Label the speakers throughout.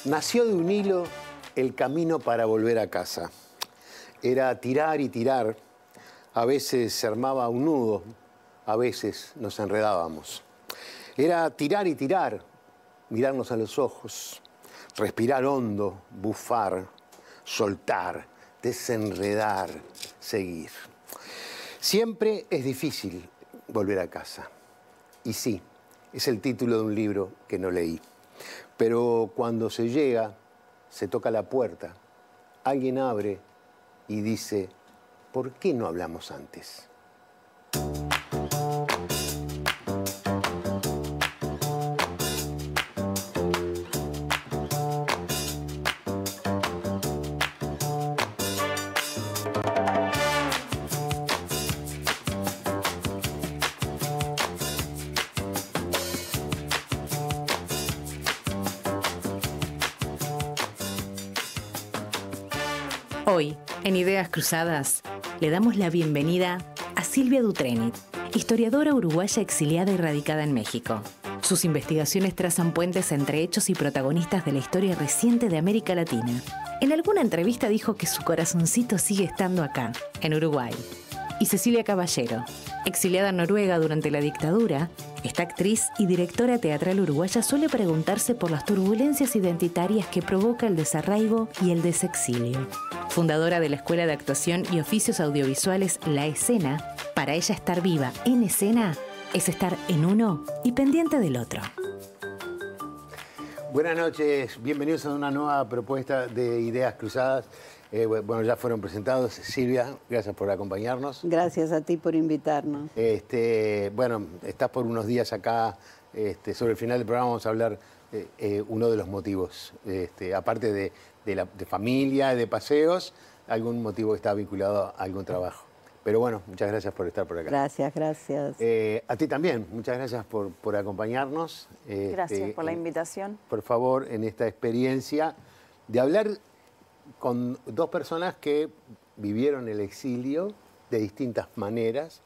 Speaker 1: Nació de un hilo el camino para volver a casa. Era tirar y tirar. A veces se armaba un nudo, a veces nos enredábamos. Era tirar y tirar, mirarnos a los ojos, respirar hondo, bufar, soltar, desenredar, seguir. Siempre es difícil volver a casa. Y sí, es el título de un libro que no leí. Pero cuando se llega, se toca la puerta, alguien abre y dice, ¿por qué no hablamos antes?
Speaker 2: Hoy, en Ideas Cruzadas, le damos la bienvenida a Silvia Dutrenit, historiadora uruguaya exiliada y radicada en México. Sus investigaciones trazan puentes entre hechos y protagonistas de la historia reciente de América Latina. En alguna entrevista dijo que su corazoncito sigue estando acá, en Uruguay. Y Cecilia Caballero, exiliada en Noruega durante la dictadura, esta actriz y directora teatral uruguaya suele preguntarse por las turbulencias identitarias que provoca el desarraigo y el desexilio. Fundadora de la Escuela de Actuación y Oficios Audiovisuales La Escena, para ella estar viva en escena es estar en uno y pendiente del otro.
Speaker 1: Buenas noches, bienvenidos a una nueva propuesta de Ideas Cruzadas. Bueno, ya fueron presentados. Silvia, gracias por acompañarnos.
Speaker 3: Gracias a ti por invitarnos.
Speaker 1: Bueno, estás por unos días acá. Sobre el final del programa vamos a hablar uno de los motivos. Aparte de familia, de paseos, algún motivo que está vinculado a algún trabajo. Pero bueno, muchas gracias por estar por acá.
Speaker 3: Gracias, gracias.
Speaker 1: A ti también, muchas gracias por acompañarnos.
Speaker 4: Gracias por la invitación.
Speaker 1: Por favor, en esta experiencia de hablar con dos personas que vivieron el exilio de distintas maneras,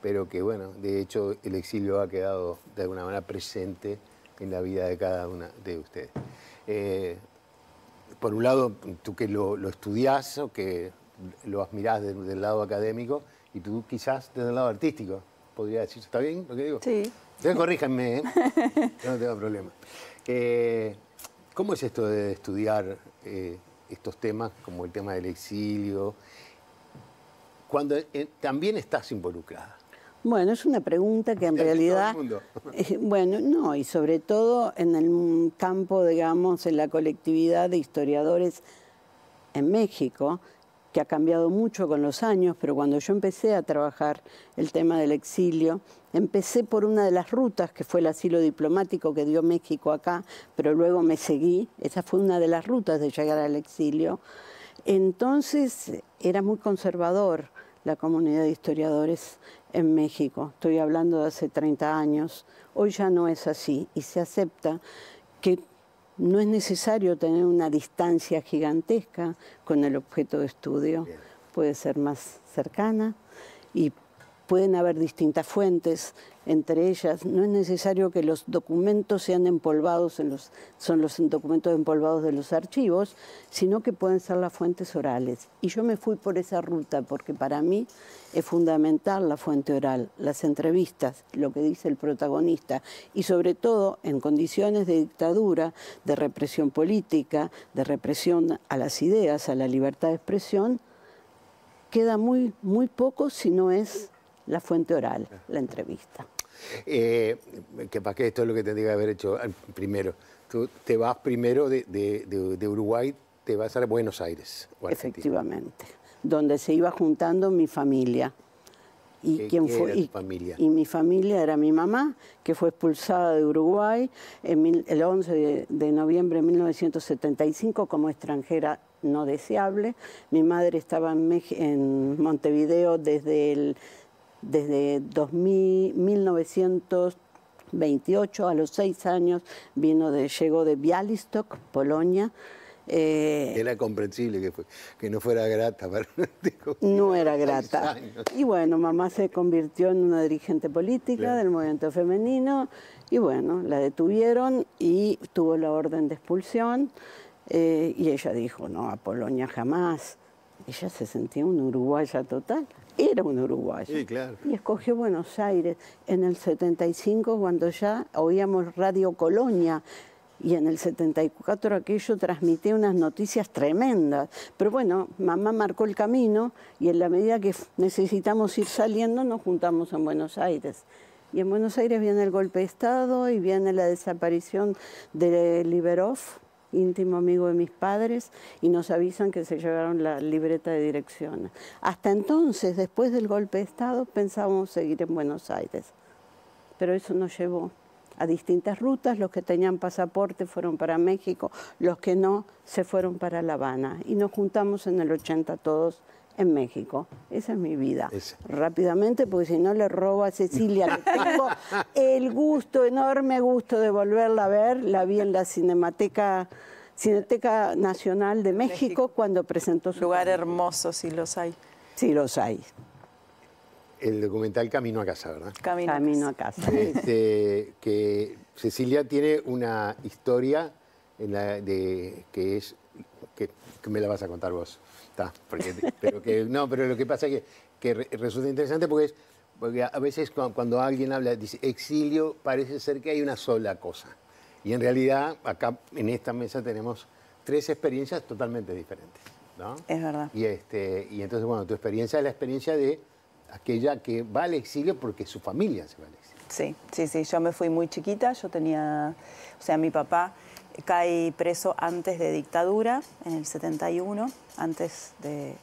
Speaker 1: pero que, bueno, de hecho el exilio ha quedado de alguna manera presente en la vida de cada una de ustedes. Por un lado, tú que lo estudiás o que lo admirás del lado académico, y tú quizás desde el lado artístico, podría decir. ¿Está bien lo que digo?
Speaker 4: Sí.
Speaker 1: Entonces, corríjanme, yo no tengo problema. ¿Cómo es esto de estudiar estos temas, como el tema del exilio, cuando también estás involucrada?
Speaker 3: Bueno, es una pregunta que en realidad... bueno, no, y sobre todo en el campo, digamos, en la colectividad de historiadores en México, que ha cambiado mucho con los años, pero cuando yo empecé a trabajar el tema del exilio, empecé por una de las rutas, que fue el asilo diplomático que dio México acá, pero luego me seguí. Esa fue una de las rutas de llegar al exilio. Entonces era muy conservador la comunidad de historiadores en México. Estoy hablando de hace 30 años. Hoy ya no es así y se acepta que no es necesario tener una distancia gigantesca con el objeto de estudio. Bien. Puede ser más cercana y pueden haber distintas fuentes. Entre ellas, no es necesario que los documentos sean empolvados, son los documentos empolvados de los archivos, sino que pueden ser las fuentes orales. Y yo me fui por esa ruta porque para mí es fundamental la fuente oral, las entrevistas, lo que dice el protagonista, y sobre todo en condiciones de dictadura, de represión política, de represión a las ideas, a la libertad de expresión, queda muy poco si no es la fuente oral, la entrevista.
Speaker 1: Que para que esto es lo que tendría que haber hecho primero. Tú te vas primero de Uruguay, te vas a Buenos Aires.
Speaker 3: Efectivamente, donde se iba juntando mi familia. ¿Y quién fue?
Speaker 1: Era tu familia?
Speaker 3: Y mi familia era mi mamá, que fue expulsada de Uruguay el 11 de noviembre de 1975 como extranjera no deseable. Mi madre estaba en Montevideo desde 1928, a los 6 años, llegó de Białystok, Polonia.
Speaker 1: Era comprensible que no fuera grata.
Speaker 3: No era grata. Y bueno, mamá se convirtió en una dirigente política del movimiento femenino y bueno, la detuvieron y tuvo la orden de expulsión. Y ella dijo, no, a Polonia jamás. Ella se sentía una uruguaya total. Era una uruguaya.
Speaker 1: Sí, claro.
Speaker 3: Y escogió Buenos Aires en el 75, cuando ya oíamos Radio Colonia. Y en el 74 aquello transmitía unas noticias tremendas. Pero bueno, mamá marcó el camino y en la medida que necesitamos ir saliendo nos juntamos en Buenos Aires. Y en Buenos Aires viene el golpe de Estado y viene la desaparición de Liberov, íntimo amigo de mis padres, y nos avisan que se llevaron la libreta de direcciones. Hasta entonces, después del golpe de Estado, pensábamos seguir en Buenos Aires. Pero eso nos llevó a distintas rutas. Los que tenían pasaporte fueron para México, los que no se fueron para La Habana. Y nos juntamos en el 80 todos en México. Esa es mi vida. Rápidamente, porque si no le robo a Cecilia, que tengo el gusto, enorme gusto de volverla a ver. La vi en la Cineteca Nacional de México cuando presentó su
Speaker 4: lugar hermoso, si los hay.
Speaker 3: Sí, los hay.
Speaker 1: El documental Camino a Casa, ¿verdad?
Speaker 3: Camino a Casa.
Speaker 1: Que Cecilia tiene una historia que me la vas a contar vos. Pero lo que pasa es que resulta interesante porque a veces cuando alguien habla, dice exilio, parece ser que hay una sola cosa. Y en realidad, acá en esta mesa tenemos 3 experiencias totalmente diferentes, ¿no?
Speaker 4: Es verdad.
Speaker 1: Y entonces, bueno, tu experiencia es la experiencia de aquella que va al exilio porque su familia se va al exilio.
Speaker 4: Sí. Yo me fui muy chiquita. Yo tenía... O sea, mi papá cae preso antes de dictadura, en el 71, antes de...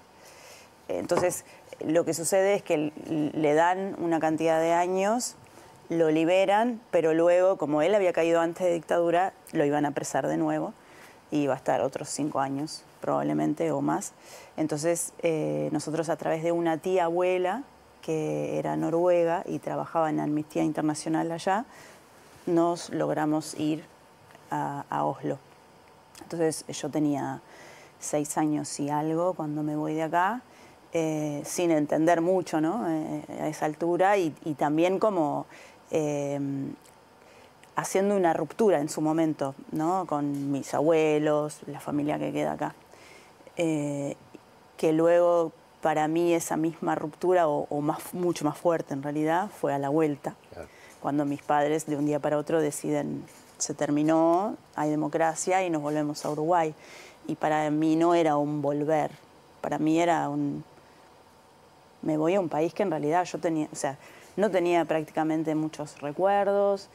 Speaker 4: Entonces, lo que sucede es que le dan una cantidad de años, lo liberan, pero luego, como él había caído antes de dictadura, lo iban a apresar de nuevo y iba a estar otros 5 años, probablemente, o más. Entonces, nosotros a través de una tía abuela, que era noruega y trabajaba en Amnistía Internacional allá, nos logramos ir a Oslo. Entonces yo tenía 6 años y algo cuando me voy de acá, sin entender mucho, ¿no? A esa altura y también como haciendo una ruptura en su momento, ¿no? Con mis abuelos, la familia que queda acá. Que luego para mí esa misma ruptura, mucho más fuerte en realidad, fue a la vuelta. Claro. Cuando mis padres de un día para otro deciden, se terminó, hay democracia y nos volvemos a Uruguay. Y para mí no era un volver, para mí era me voy a un país que en realidad yo tenía, o sea, no tenía prácticamente muchos recuerdos,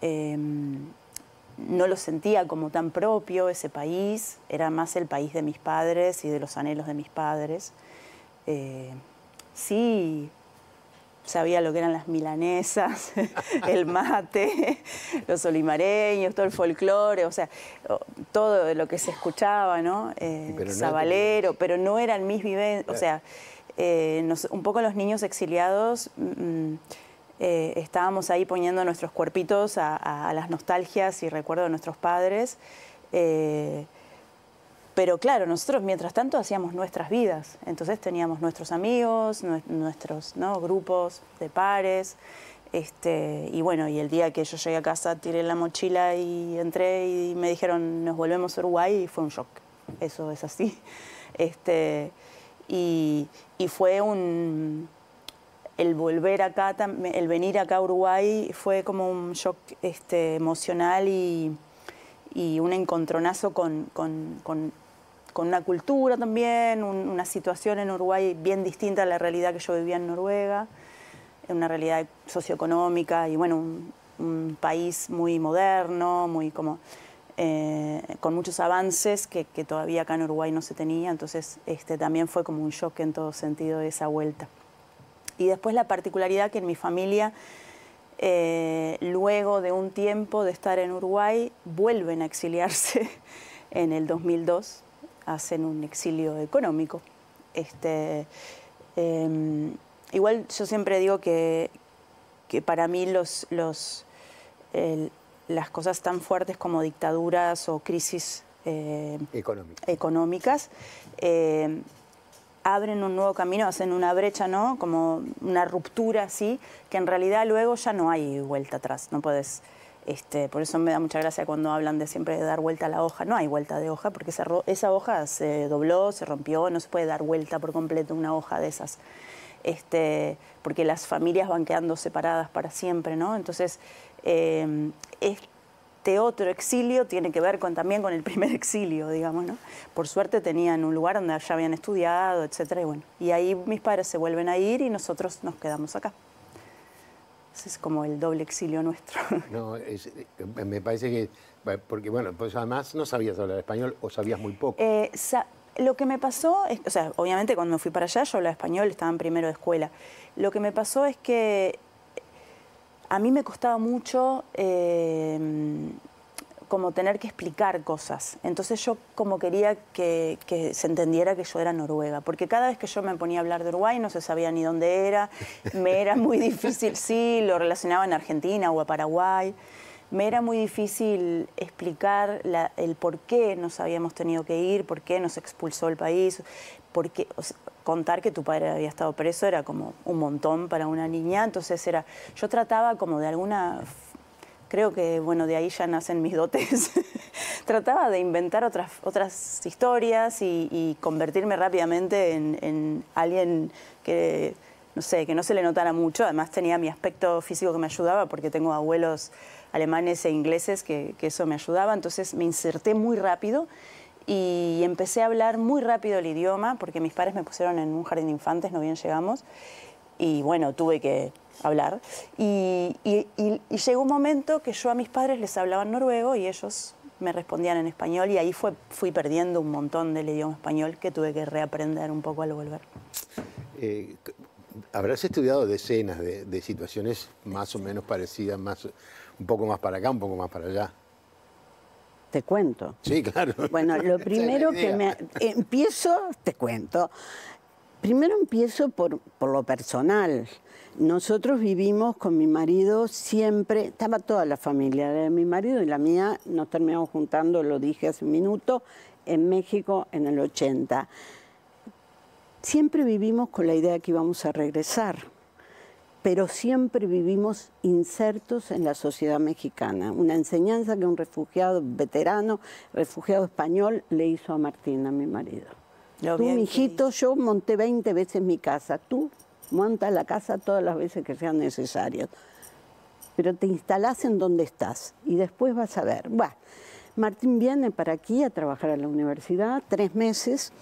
Speaker 4: no lo sentía como tan propio ese país, era más el país de mis padres y de los anhelos de mis padres. Sí, sabía lo que eran las milanesas, el mate, los olimareños, todo el folclore, o sea, todo lo que se escuchaba, ¿no? Sabalero, pero no eran mis vivencias, o sea, un poco los niños exiliados estábamos ahí poniendo nuestros cuerpitos a las nostalgias y recuerdos de nuestros padres, pero claro, nosotros mientras tanto hacíamos nuestras vidas, entonces teníamos nuestros amigos, nuestros, ¿no? grupos de pares, y bueno, y el día que yo llegué a casa tiré la mochila y entré y me dijeron nos volvemos a Uruguay y fue un shock, eso es así, y fue el volver acá, el venir acá a Uruguay fue como un shock emocional y un encontronazo con una cultura también, una situación en Uruguay bien distinta a la realidad que yo vivía en Noruega, una realidad socioeconómica y bueno, un país muy moderno, muy como con muchos avances que todavía acá en Uruguay no se tenía, entonces también fue como un shock en todo sentido de esa vuelta. Y después la particularidad que en mi familia, luego de un tiempo de estar en Uruguay, vuelven a exiliarse en el 2002, hacen un exilio económico. Igual yo siempre digo que para mí las cosas tan fuertes como dictaduras o crisis económicas abren un nuevo camino, hacen una brecha, ¿no? Como una ruptura así, que en realidad luego ya no hay vuelta atrás, no puedes Por eso me da mucha gracia cuando hablan de siempre de dar vuelta a la hoja. No hay vuelta de hoja, porque esa hoja se dobló, se rompió, no se puede dar vuelta por completo una hoja de esas. Porque las familias van quedando separadas para siempre, ¿no? Entonces, este otro exilio tiene que ver también con el primer exilio, digamos, ¿no? Por suerte tenían un lugar donde ya habían estudiado, etcétera, y bueno. Y ahí mis padres se vuelven a ir y nosotros nos quedamos acá. Ese es como el doble exilio nuestro.
Speaker 1: No, me parece que, porque bueno, pues además no sabías hablar español o sabías muy poco.
Speaker 4: Lo que me pasó, o sea, obviamente cuando me fui para allá yo hablaba español, estaba en primero de escuela. Lo que me pasó es que a mí me costaba mucho como tener que explicar cosas. Entonces yo como quería que se entendiera que yo era noruega, porque cada vez que yo me ponía a hablar de Uruguay no se sabía ni dónde era, me era muy difícil, sí, lo relacionaba en Argentina o a Paraguay, me era muy difícil explicar el por qué nos habíamos tenido que ir, por qué nos expulsó el país, porque contar que tu padre había estado preso era como un montón para una niña, entonces yo trataba como de alguna... Creo que, bueno, de ahí ya nacen mis dotes. Trataba de inventar otras historias y convertirme rápidamente en alguien que, no sé, que no se le notara mucho. Además tenía mi aspecto físico que me ayudaba porque tengo abuelos alemanes e ingleses que eso me ayudaba. Entonces me inserté muy rápido y empecé a hablar muy rápido el idioma porque mis padres me pusieron en un jardín de infantes, no bien llegamos. Y bueno, tuve que hablar. Y llegó un momento que yo a mis padres les hablaba en noruego y ellos me respondían en español y ahí fui perdiendo un montón del idioma español que tuve que reaprender un poco al volver.
Speaker 1: Habrás estudiado decenas de situaciones más o menos parecidas, un poco más para acá, un poco más para allá.
Speaker 3: Te cuento.
Speaker 1: Sí, claro.
Speaker 3: Bueno, lo primero que te cuento. Primero empiezo por lo personal. Nosotros vivimos con mi marido siempre, estaba toda la familia de mi marido y la mía, nos terminamos juntando, lo dije hace un minuto, en México en el 80. Siempre vivimos con la idea de que íbamos a regresar, pero siempre vivimos insertos en la sociedad mexicana. Una enseñanza que un refugiado veterano, refugiado español, le hizo a Martín, a mi marido. Tú, mijito, yo monté 20 veces mi casa. Tú monta la casa todas las veces que sean necesarias. Pero te instalás en donde estás y después vas a ver. Bueno, Martín viene para aquí a trabajar a la universidad, 3 meses.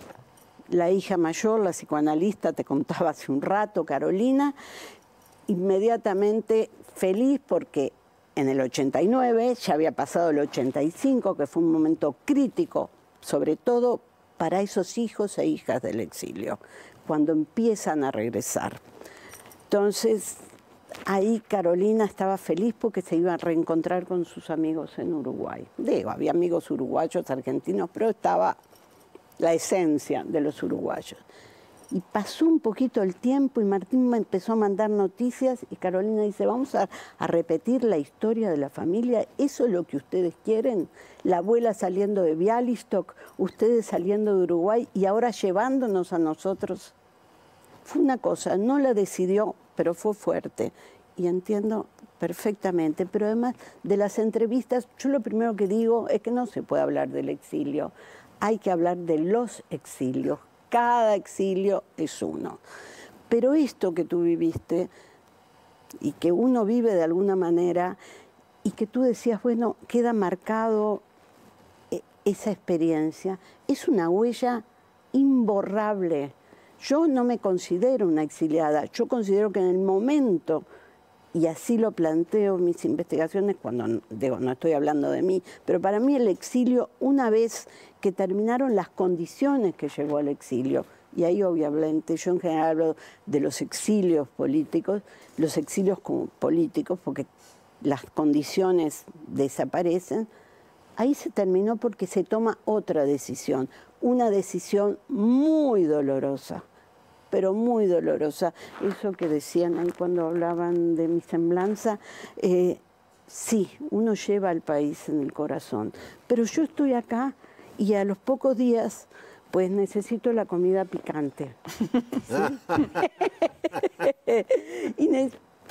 Speaker 3: La hija mayor, la psicoanalista, te contaba hace un rato, Carolina, inmediatamente feliz porque en el 89 ya había pasado el 85, que fue un momento crítico, sobre todo para esos hijos e hijas del exilio, cuando empiezan a regresar. Entonces, ahí Carolina estaba feliz porque se iba a reencontrar con sus amigos en Uruguay. Digo, había amigos uruguayos, argentinos, pero estaba la esencia de los uruguayos. Y pasó un poquito el tiempo y Martín me empezó a mandar noticias y Carolina dice, vamos a repetir la historia de la familia, ¿eso es lo que ustedes quieren? La abuela saliendo de Bialystok, ustedes saliendo de Uruguay y ahora llevándonos a nosotros. Fue una cosa, no la decidió, pero fue fuerte. Y entiendo perfectamente, pero además de las entrevistas, yo lo primero que digo es que no se puede hablar del exilio, hay que hablar de los exilios. Cada exilio es uno. Pero esto que tú viviste y que uno vive de alguna manera y que tú decías, bueno, queda marcado esa experiencia, es una huella imborrable. Yo no me considero una exiliada, yo considero que en el momento, y así lo planteo en mis investigaciones, cuando digo, no estoy hablando de mí, pero para mí el exilio, una vez que terminaron las condiciones que llevó al exilio, y ahí obviamente yo en general hablo de los exilios políticos, los exilios como políticos, porque las condiciones desaparecen, ahí se terminó porque se toma otra decisión, una decisión muy dolorosa, pero muy dolorosa. Eso que decían ahí cuando hablaban de mi semblanza, sí, uno lleva al país en el corazón, pero yo estoy acá y a los pocos días pues necesito la comida picante. ¿Sí?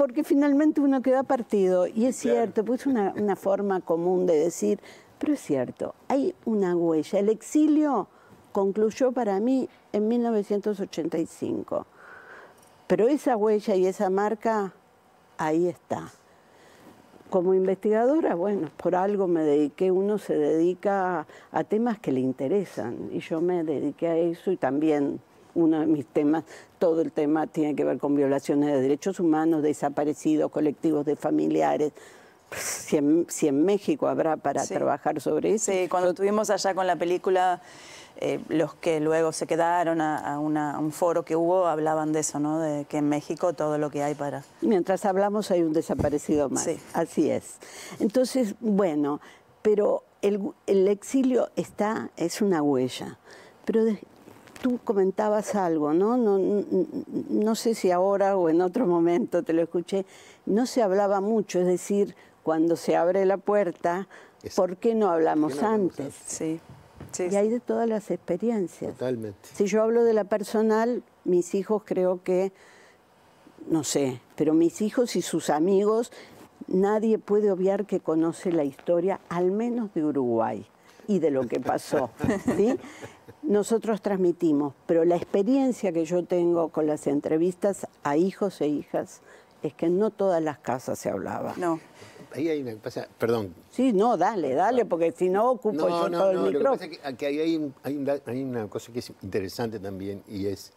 Speaker 3: porque finalmente uno queda partido, y es cierto, pues una forma común de decir, pero es cierto, hay una huella. El exilio concluyó para mí en 1985, pero esa huella y esa marca, ahí está. Como investigadora, bueno, por algo me dediqué, uno se dedica a temas que le interesan, y yo me dediqué a eso, y también uno de mis temas, todo el tema tiene que ver con violaciones de derechos humanos, desaparecidos, colectivos de familiares. Si en México habrá para trabajar sobre eso.
Speaker 4: Sí, cuando estuvimos allá con la película, los que luego se quedaron a un foro que hubo hablaban de eso, ¿no? De que en México todo lo que hay para...
Speaker 3: Mientras hablamos hay un desaparecido más. Sí. Así es. Entonces, bueno, pero el exilio es una huella. Pero tú comentabas algo, ¿no? No sé si ahora o en otro momento te lo escuché. No se hablaba mucho, es decir, cuando se abre la puerta, ¿por qué no hablamos antes?
Speaker 4: Sí. Sí,
Speaker 3: y hay de todas las experiencias.
Speaker 1: Totalmente.
Speaker 3: Si yo hablo de la personal, mis hijos creo que, no sé, pero mis hijos y sus amigos, nadie puede obviar que conoce la historia, al menos de Uruguay y de lo que pasó, ¿sí? Nosotros transmitimos, pero la experiencia que yo tengo con las entrevistas a hijos e hijas es que no todas las casas se hablaba.
Speaker 4: No.
Speaker 1: Ahí hay una cosa, perdón.
Speaker 3: Sí, no, dale, porque si no ocupo yo todo el micrófono.
Speaker 1: Lo que pasa es que hay una cosa que es interesante también, y es,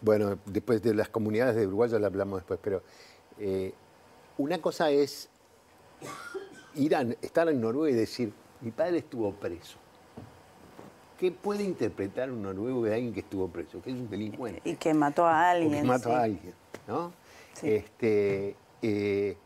Speaker 1: bueno, después de las comunidades de Uruguay ya lo hablamos después, pero una cosa es estar en Noruega y decir, mi padre estuvo preso. ¿Qué puede interpretar un noruego de alguien que estuvo preso? Que es un delincuente.
Speaker 4: Y que mató a alguien.
Speaker 1: O que mató a alguien, ¿no? Sí.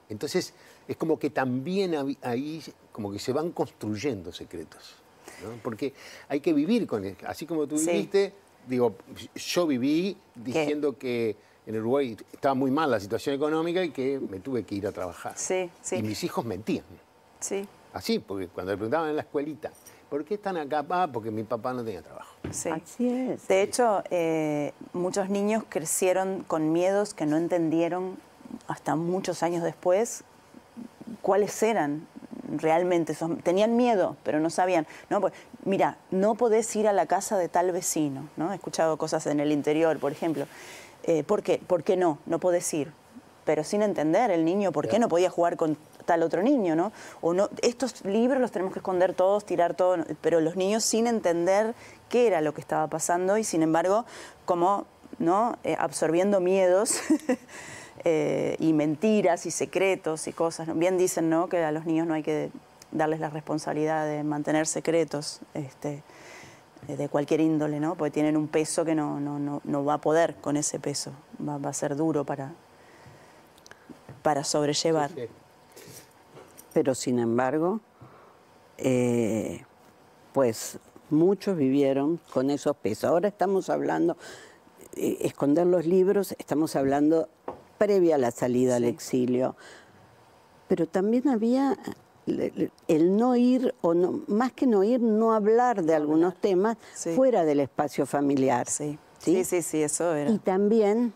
Speaker 1: Entonces, es como que también ahí como que se van construyendo secretos, ¿no? Porque hay que vivir con eso. Así como tú viviste, digo, yo viví diciendo que en Uruguay estaba muy mal la situación económica y que me tuve que ir a trabajar.
Speaker 4: Sí.
Speaker 1: Y mis hijos mentían.
Speaker 4: Sí.
Speaker 1: Así, porque cuando le preguntaban en la escuelita, ¿por qué están acá? Porque mi papá no tenía trabajo.
Speaker 4: Sí.
Speaker 3: Así es.
Speaker 4: De hecho, muchos niños crecieron con miedos que no entendieron hasta muchos años después cuáles eran realmente. Tenían miedo, pero no sabían. No, pues, mira, no podés ir a la casa de tal vecino, ¿no? He escuchado cosas en el interior, por ejemplo. ¿Por qué? ¿Por qué no? No podés ir. Pero sin entender el niño por qué no podía jugar con tal otro niño, ¿no? O no, estos libros los tenemos que esconder todos, tirar todo, pero los niños sin entender qué era lo que estaba pasando y sin embargo, como, ¿no? Absorbiendo miedos y mentiras y secretos y cosas, ¿no? Bien dicen, ¿no? Que a los niños no hay que darles la responsabilidad de mantener secretos de cualquier índole, ¿no? Porque tienen un peso que no va a poder con ese peso, va a ser duro para sobrellevar.
Speaker 1: Sí.
Speaker 3: Pero sin embargo, pues muchos vivieron con esos pesos. Ahora estamos hablando, esconder los libros, estamos hablando previa a la salida al exilio. Pero también había el no ir, o no, más que no ir, no hablar de algunos temas fuera del espacio familiar.
Speaker 4: Sí, eso era.
Speaker 3: Y también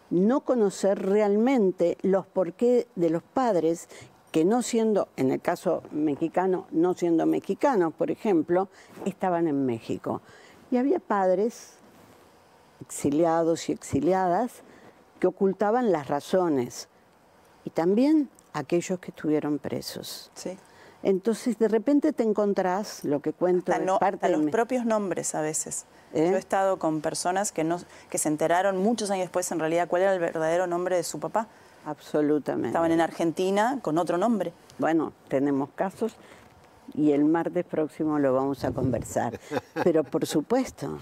Speaker 3: no conocer realmente los porqués de los padres que no siendo, en el caso mexicano, no siendo mexicanos, por ejemplo, estaban en México. Y había padres exiliados y exiliadas que ocultaban las razones. Y también aquellos que estuvieron presos.
Speaker 4: Sí.
Speaker 3: Entonces, de repente te encontrás, lo que cuento de parte
Speaker 4: de
Speaker 3: los
Speaker 4: propios nombres a veces. Yo he estado con personas que se enteraron muchos años después, en realidad, cuál era el verdadero nombre de su papá.
Speaker 3: Absolutamente.
Speaker 4: Estaban en Argentina con otro nombre.
Speaker 3: Bueno, tenemos casos y el martes próximo lo vamos a conversar. Pero por supuesto,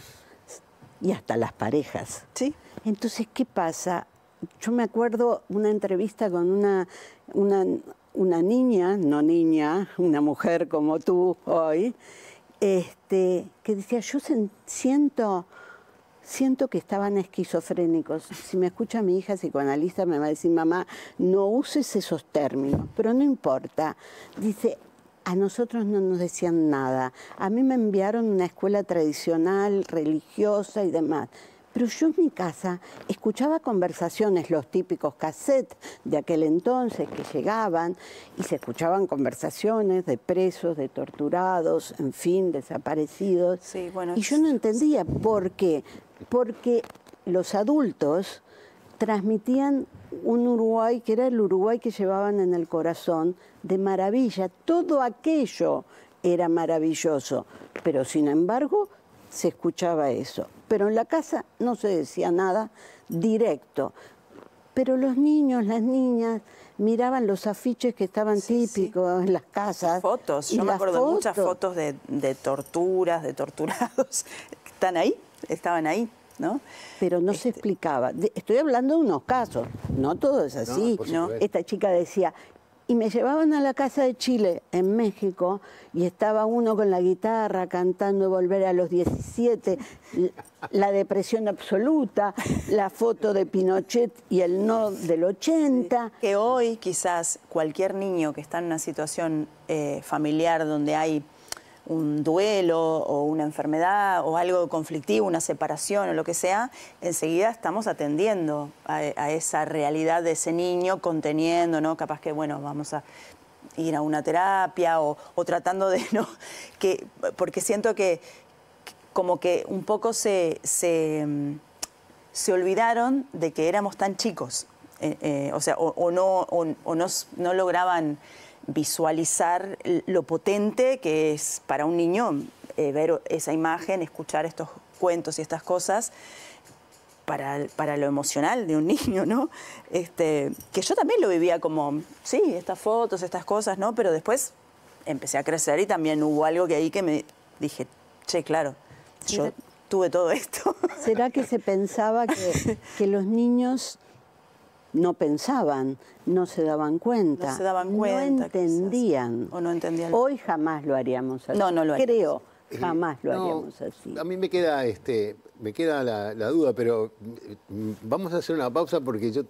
Speaker 3: y hasta las parejas.
Speaker 4: Sí.
Speaker 3: Entonces, ¿qué pasa? Yo me acuerdo una entrevista con una niña, no niña, una mujer como tú hoy, que decía, yo siento que estaban esquizofrénicos. Si me escucha mi hija psicoanalista me va a decir, mamá, no uses esos términos, pero no importa. Dice, a nosotros no nos decían nada. A mí me enviaron a una escuela tradicional, religiosa y demás, Pero yo en mi casa escuchaba conversaciones, los típicos cassettes de aquel entonces que llegaban, y se escuchaban conversaciones de presos, de torturados, en fin, desaparecidos.
Speaker 4: Sí, bueno,
Speaker 3: y yo no entendía por qué. Porque los adultos transmitían un Uruguay que era el Uruguay que llevaban en el corazón, de maravilla. Todo aquello era maravilloso, pero sin embargo se escuchaba eso. Pero en la casa no se decía nada directo. Pero los niños, las niñas, miraban los afiches que estaban típicos en las casas.
Speaker 4: Fotos, yo me acuerdo de muchas fotos de torturas, de torturados. ¿Están ahí? Estaban ahí, ¿no?
Speaker 3: Pero no se explicaba. Estoy hablando de unos casos, no todo es así.
Speaker 4: No.
Speaker 3: Esta chica decía, y me llevaban a la Casa de Chile, en México, y estaba uno con la guitarra cantando Volver a los 17, la depresión absoluta, la foto de Pinochet y el no del 80.
Speaker 4: Que hoy quizás cualquier niño que está en una situación familiar donde hay un duelo o una enfermedad o algo conflictivo, una separación o lo que sea, enseguida estamos atendiendo a esa realidad de ese niño, conteniendo, ¿no? Capaz que, bueno, vamos a ir a una terapia o tratando de, ¿no? Porque siento que como que un poco se olvidaron de que éramos tan chicos, o sea, no lograban visualizar lo potente que es para un niño ver esa imagen, escuchar estos cuentos y estas cosas para lo emocional de un niño, ¿no? Que yo también lo vivía como, sí, estas fotos, estas cosas, ¿no? Pero después empecé a crecer y también hubo algo que ahí que me dije, che, claro, yo tuve todo esto.
Speaker 3: ¿Será que se pensaba que los niños no pensaban, no se daban cuenta?
Speaker 4: No se daban cuenta.
Speaker 3: No entendían.
Speaker 4: Quizás. O no entendían.
Speaker 3: Hoy jamás lo haríamos así.
Speaker 4: No lo haríamos.
Speaker 3: Creo, jamás lo haríamos así.
Speaker 1: A mí me queda la duda, pero vamos a hacer una pausa porque yo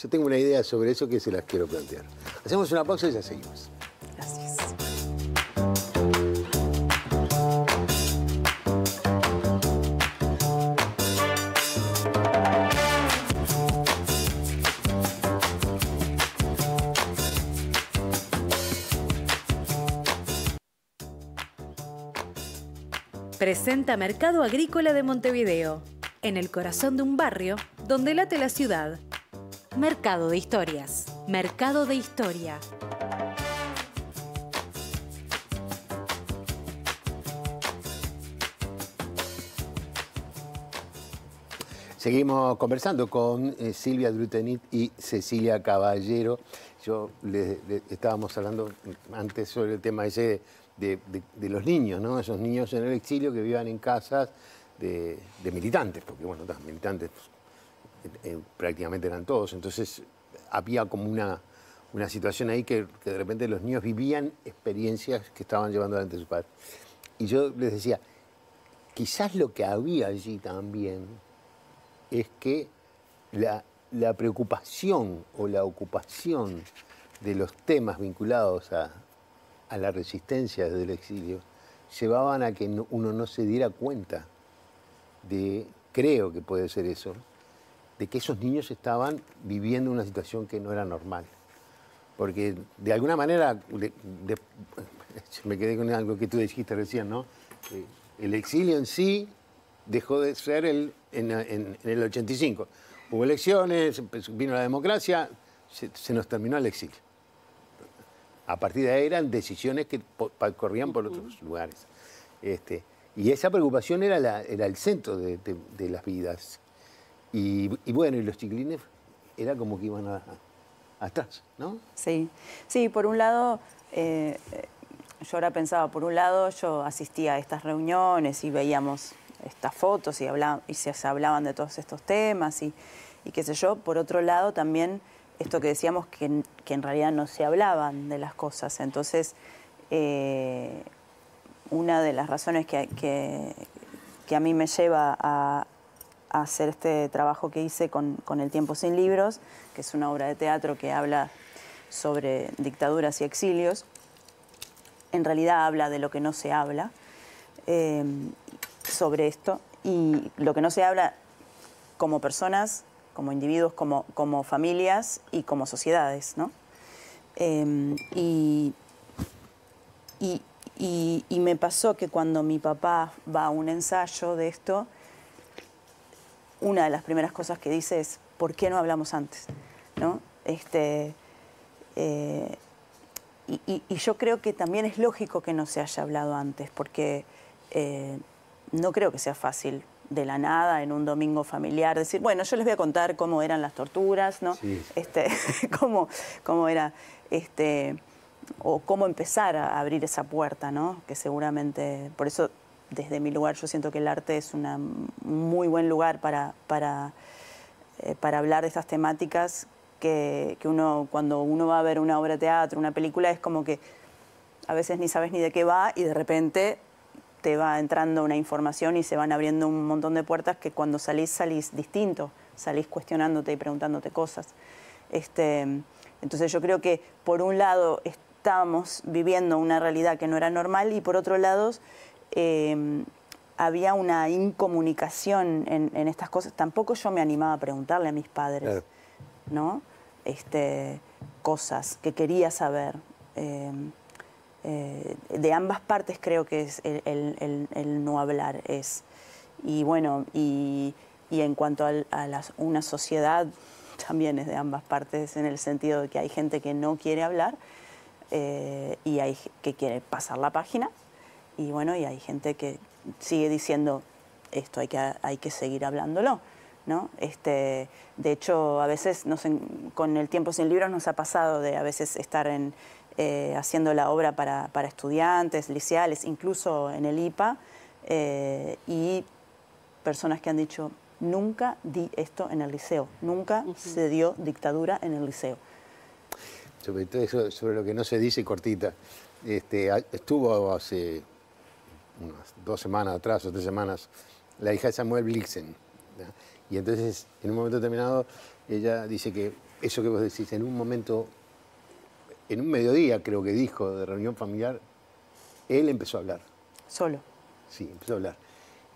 Speaker 1: tengo una idea sobre eso que se las quiero plantear. Hacemos una pausa y ya seguimos.
Speaker 4: Gracias.
Speaker 2: Presenta Mercado Agrícola de Montevideo, en el corazón de un barrio donde late la ciudad. Mercado de Historias. Mercado de Historia.
Speaker 1: Seguimos conversando con Silvia Drutenit y Cecilia Caballero. Estábamos hablando antes sobre el tema ese de los niños, ¿no? Esos niños en el exilio que vivían en casas de militantes, porque bueno, los militantes prácticamente eran todos. Entonces había como una situación ahí que de repente los niños vivían experiencias que estaban llevando adelante sus padres. Y yo les decía, quizás lo que había allí también es que la preocupación o la ocupación de los temas vinculados a la resistencia desde el exilio llevaban a que uno no se diera cuenta creo que puede ser eso, de que esos niños estaban viviendo una situación que no era normal. Porque de alguna manera, me quedé con algo que tú dijiste recién, ¿no? El exilio en sí dejó de ser en el 85. Hubo elecciones, vino la democracia, se nos terminó el exilio. A partir de ahí eran decisiones que corrían por otros lugares. Y esa preocupación era el centro de las vidas. Y bueno, y los chiquilines era como que iban atrás, ¿no? Sí,
Speaker 4: por un lado, yo ahora pensaba, por un lado yo asistía a estas reuniones y veíamos estas fotos y se hablaban de todos estos temas y qué sé yo. Por otro lado también esto que decíamos que en realidad no se hablaban de las cosas. Entonces, una de las razones que a mí me lleva a hacer este trabajo que hice con El tiempo sin libros, que es una obra de teatro que habla sobre dictaduras y exilios, en realidad habla de lo que no se habla sobre esto, y lo que no se habla como personas, como individuos, como familias y como sociedades, ¿no? Y me pasó que cuando mi papá va a un ensayo de esto, una de las primeras cosas que dice es, ¿por qué no hablamos antes? ¿No? Y yo creo que también es lógico que no se haya hablado antes, porque no creo que sea fácil de la nada en un domingo familiar decir, bueno, yo les voy a contar cómo eran las torturas, ¿no?
Speaker 1: Sí.
Speaker 4: Cómo era, o cómo empezar a abrir esa puerta, ¿no? Que seguramente, por eso desde mi lugar yo siento que el arte es un muy buen lugar para hablar de estas temáticas que uno, cuando uno va a ver una obra de teatro, una película, es como que a veces ni sabes ni de qué va y de repente te va entrando una información y se van abriendo un montón de puertas que cuando salís distinto, salís cuestionándote y preguntándote cosas. Entonces yo creo que por un lado estábamos viviendo una realidad que no era normal y por otro lado había una incomunicación en estas cosas. Tampoco yo me animaba a preguntarle a mis padres, claro, ¿no? Cosas que quería saber. De ambas partes creo que es el no hablar. Y bueno, y en cuanto a una sociedad, también es de ambas partes, en el sentido de que hay gente que no quiere hablar y hay que quiere pasar la página, y bueno, y hay gente que sigue diciendo esto hay que seguir hablándolo, ¿no? De hecho, a veces con el Tiempo Sin Libros nos ha pasado de a veces estar haciendo la obra para estudiantes, liceales, incluso en el IPA, y personas que han dicho, nunca di esto en el liceo, nunca se dio dictadura en el liceo.
Speaker 1: Sobre todo eso, sobre lo que no se dice, cortita. Estuvo hace unas 2 semanas atrás o 3 semanas la hija de Samuel Blixen, ¿no? Y entonces, en un momento determinado, ella dice que eso que vos decís, en un momento, en un mediodía, creo que dijo, de reunión familiar, él empezó a hablar.
Speaker 4: ¿Solo?
Speaker 1: Sí, empezó a hablar.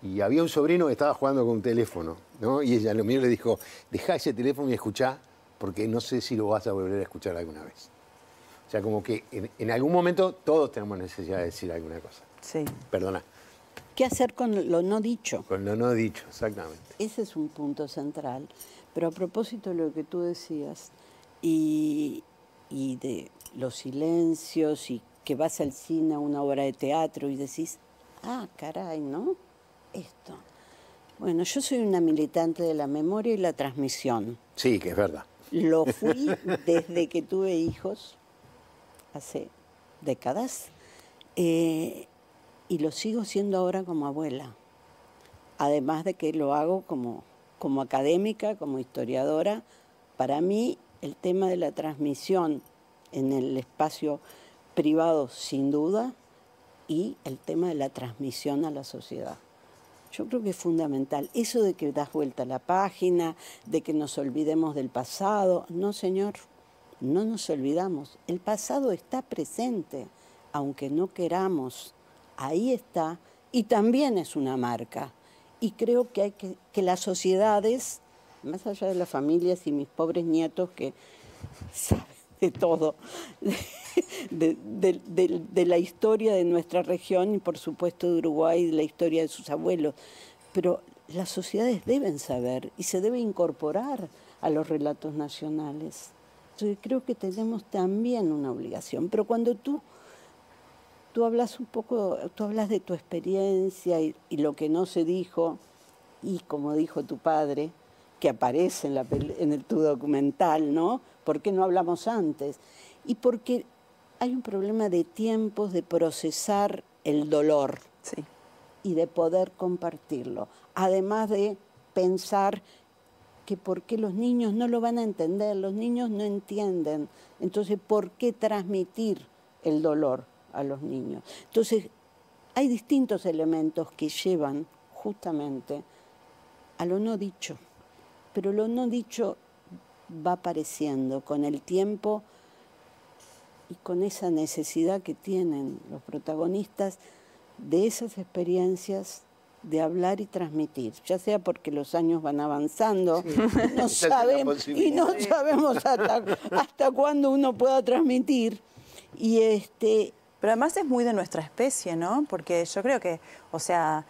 Speaker 1: Y había un sobrino que estaba jugando con un teléfono, ¿no? Y ella lo miró y le dijo, dejá ese teléfono y escuchá, porque no sé si lo vas a volver a escuchar alguna vez. O sea, como que en algún momento todos tenemos necesidad de decir alguna cosa.
Speaker 4: Sí.
Speaker 1: Perdona.
Speaker 3: ¿Qué hacer con lo no dicho?
Speaker 1: Con lo no dicho, exactamente.
Speaker 3: Ese es un punto central. Pero a propósito de lo que tú decías, y de los silencios, y que vas al cine a una obra de teatro y decís, ah, caray, ¿no? Esto. Bueno, yo soy una militante de la memoria y la transmisión.
Speaker 1: Sí, que es verdad.
Speaker 3: Lo fui desde que tuve hijos, hace décadas, y lo sigo siendo ahora como abuela. Además de que lo hago como académica, como historiadora. Para mí, el tema de la transmisión en el espacio privado, sin duda, y el tema de la transmisión a la sociedad. Yo creo que es fundamental. Eso de que das vuelta a la página, de que nos olvidemos del pasado. No, señor, no nos olvidamos. El pasado está presente, aunque no queramos. Ahí está, y también es una marca. Y creo que hay que las sociedades, más allá de las familias y mis pobres nietos que saben de todo, de la historia de nuestra región y por supuesto de Uruguay, de la historia de sus abuelos, pero las sociedades deben saber y se debe incorporar a los relatos nacionales. Entonces creo que tenemos también una obligación, pero cuando tú hablas un poco, tú hablas de tu experiencia y lo que no se dijo, y como dijo tu padre, que aparece en tu documental, ¿no? ¿Por qué no hablamos antes? Y porque hay un problema de tiempos, de procesar el dolor,
Speaker 4: sí,
Speaker 3: y de poder compartirlo. Además de pensar que por qué los niños no lo van a entender, los niños no entienden. Entonces, ¿por qué transmitir el dolor a los niños? Entonces, hay distintos elementos que llevan justamente a lo no dicho, pero lo no dicho va apareciendo con el tiempo y con esa necesidad que tienen los protagonistas de esas experiencias de hablar y transmitir, ya sea porque los años van avanzando,
Speaker 1: Sí.
Speaker 3: y no sabemos hasta cuándo uno pueda transmitir. Y
Speaker 4: Pero además es muy de nuestra especie, ¿no? Porque yo creo que, o sea,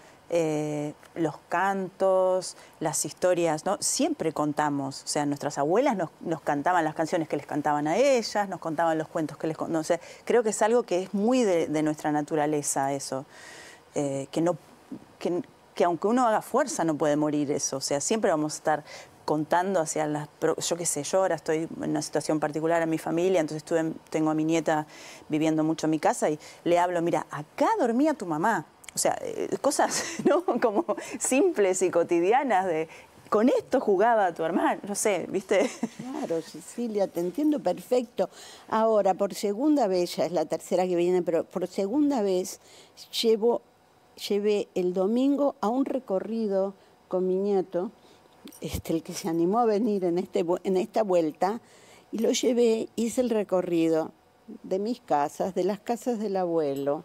Speaker 4: los cantos, las historias, ¿no? Siempre contamos. O sea, nuestras abuelas nos cantaban las canciones que les cantaban a ellas, nos contaban los cuentos que les contaban. O sea, creo que es algo que es muy de nuestra naturaleza eso. Que aunque uno haga fuerza no puede morir eso. O sea, siempre vamos a estar contando hacia las... Yo qué sé, yo ahora estoy en una situación particular en mi familia, entonces tengo a mi nieta viviendo mucho en mi casa y le hablo, mira, acá dormía tu mamá. O sea, cosas, ¿no? Como simples y cotidianas de... Con esto jugaba tu hermano, no sé, ¿viste?
Speaker 3: Claro, Cecilia, te entiendo perfecto. Ahora, por segunda vez, ya es la tercera que viene, pero por segunda vez llevé el domingo a un recorrido con mi nieto, el que se animó a venir en esta vuelta, y lo llevé, hice el recorrido de mis casas, de las casas del abuelo,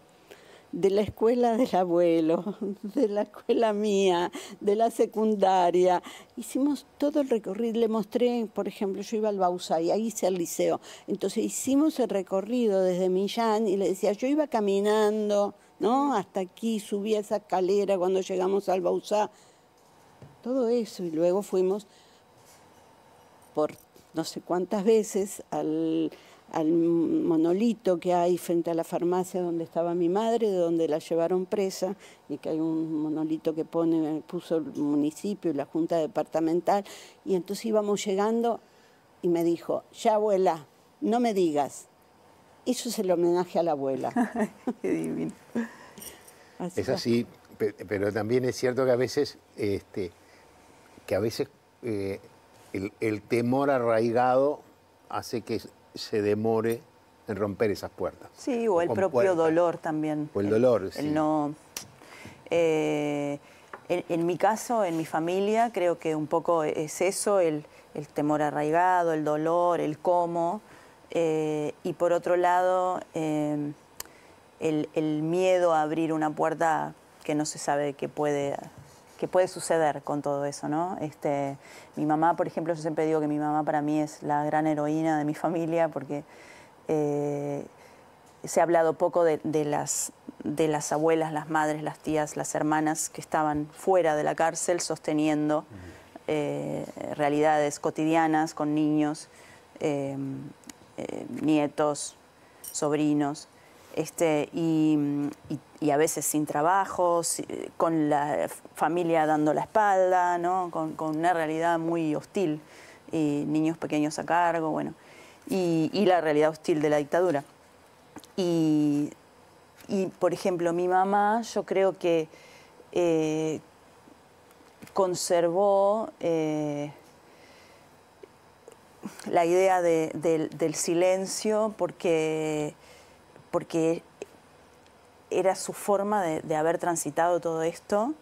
Speaker 3: de la escuela del abuelo, de la escuela mía, de la secundaria. Hicimos todo el recorrido, le mostré, por ejemplo, yo iba al Bauzá y ahí hice el liceo. Entonces hicimos el recorrido desde Millán y le decía, yo iba caminando, ¿no? Hasta aquí, subí a esa escalera cuando llegamos al Bauzá. Todo eso, y luego fuimos por no sé cuántas veces al monolito que hay frente a la farmacia donde estaba mi madre, de donde la llevaron presa, y que hay un monolito que puso el municipio y la Junta Departamental, y entonces íbamos llegando y me dijo, ya abuela, no me digas, eso es el homenaje a la abuela.
Speaker 4: Qué divino.
Speaker 1: Es así, pero también es cierto que a veces, el temor arraigado hace que se demore en romper esas puertas.
Speaker 4: Sí, o el propio dolor también.
Speaker 1: O el dolor, sí.
Speaker 4: En mi caso, en mi familia, creo que un poco es eso, el temor arraigado, el dolor, el cómo. Y por otro lado, el miedo a abrir una puerta que no se sabe qué puede suceder con todo eso, ¿no? Mi mamá, por ejemplo, yo siempre digo que mi mamá para mí es la gran heroína de mi familia porque se ha hablado poco de las abuelas, las madres, las tías, las hermanas que estaban fuera de la cárcel sosteniendo realidades cotidianas con niños, nietos, sobrinos. Y a veces sin trabajos, con la familia dando la espalda, ¿no? Con una realidad muy hostil, y niños pequeños a cargo, bueno, y la realidad hostil de la dictadura. Y por ejemplo, mi mamá, yo creo que conservó la idea del silencio porque era su forma de haber transitado todo esto,